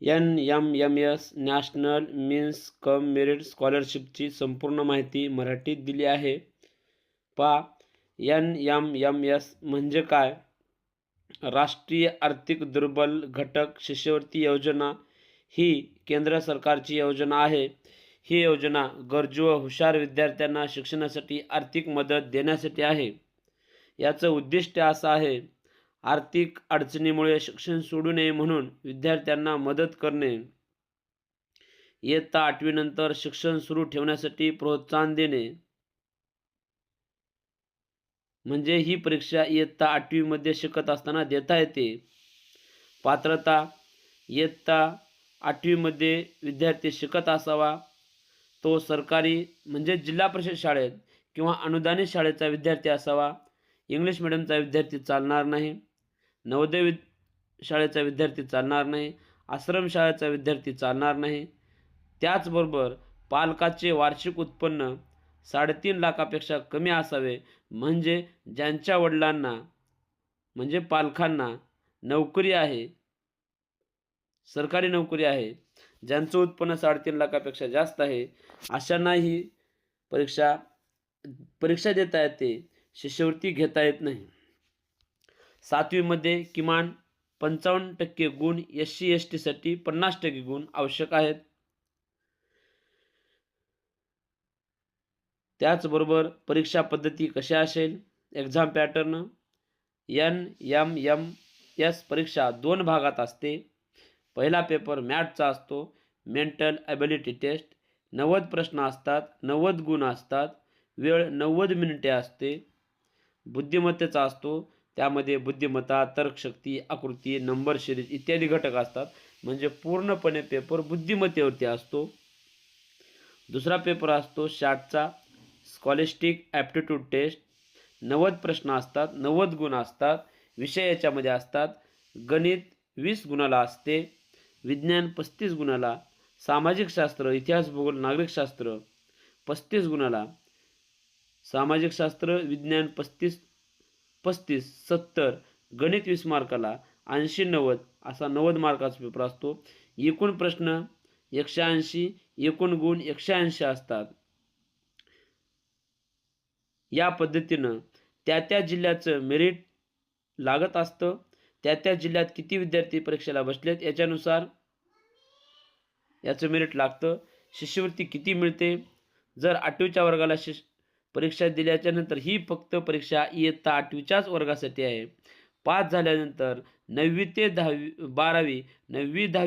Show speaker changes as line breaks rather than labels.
NMMS national means cum merit स्कॉलरशिपची संपूर्ण माहिती मराठीत दिली आहे. पहा, NMMS म्हणजे काय? राष्ट्रीय आर्थिक दुर्बल घटक शिष्यवृत्ती योजना ही केंद्र सरकारची योजना आहे. ही योजना गरजू व हुशार विद्यार्थ्यांना शिक्षणासाठी आर्थिक मदत देण्यासाठी आहे. याचं उद्दिष्ट असं आहे, आर्थिक अडचणीमुळे शिक्षण सोडू नये म्हणून विद्यार्थ्यांना मदत करणे, इयत्ता 8वी नंतर शिक्षण सुरू ठेवण्यासाठी प्रोत्साहन देणे. म्हणजे ही परीक्षा इयत्ता 8वी मध्ये शिकत असताना देता येते. पात्रता, इयत्ता 8वी मध्ये विद्यार्थी शिकत असावा, तो सरकारी म्हणजे जिल्हा परिषद शाळेत किंवा अनुदानित शाळेचा विद्यार्थी असावा. इंग्लिश मिडियमचा विद्यार्थी चालणार नाही. नवोदय शाळेचा विद्यार्थी चालणार नाही. आश्रमशाळेचा विद्यार्थी चालणार नाही. त्याचबरोबर पालकाचे वार्षिक उत्पन्न 3.5 लाखापेक्षा कमी असावे. म्हणजे ज्यांच्या वडिलांना म्हणजे पालकांना नोकरी आहे, सरकारी नोकरी आहे, ज्यांचं उत्पन्न 3.5 लाखापेक्षा जास्त आहे, अशांना ही परीक्षा परीक्षा देता येते, शिष्यवृत्ती घेता येत नाही. 7वी मध्ये किमान 55% गुण, SC ST साठी 50% गुण आवश्यक आहेत. त्याचबरोबर परीक्षा पद्धती कशा असेल? एक्झाम पॅटर्न NMMS परीक्षा 2 भागात असते. पहिला पेपर मॅथचा असतो, मेंटल ॲबिलिटी टेस्ट. 90 प्रश्न असतात, 90 गुण असतात, वेळ 90 मिनिटे असते. बुद्धिमत्तेचा असतो, त्यामध्ये बुद्धिमत्ता, तर्कशक्ती, आकृती, नंबर सिरीज इत्यादी घटक असतात. म्हणजे पूर्णपणे पेपर बुद्धिमत्तेवरती असतो. दुसरा पेपर असतो शाटचा, स्कॉलिस्टिक ॲप्टिट्यूड टेस्ट. 90 प्रश्न असतात, 90 गुण असतात, विषय याच्यामध्ये असतात. गणित 20 गुणाला असते, विज्ञान 35 गुणाला, सामाजिक शास्त्र, इतिहास, भूगोल, नागरिकशास्त्र 35 गुणाला, सामाजिक शास्त्र, विज्ञान 35 35 70, गणित 20 मार्काला, 80-90 असा 90 मार्काचा पेपर असतो. एकूण प्रश्न 180, एकूण गुण 180 असतात. या पद्धतीनं त्या जिल्ह्याचं मेरिट लागत असतं. त्या जिल्ह्यात किती विद्यार्थी परीक्षेला बसलेत याच्यानुसार याचं मेरिट लागतं. शिष्यवृत्ती किती मिळते? जर 8वीच्या वर्गाला परीक्षा दिल्याच्यानंतर ही फक्त परीक्षा इयत्ता 8वीच्याच वर्गासाठी आहे. पास झाल्यानंतर 9वी ते 10वी 12वी 9वी 10वी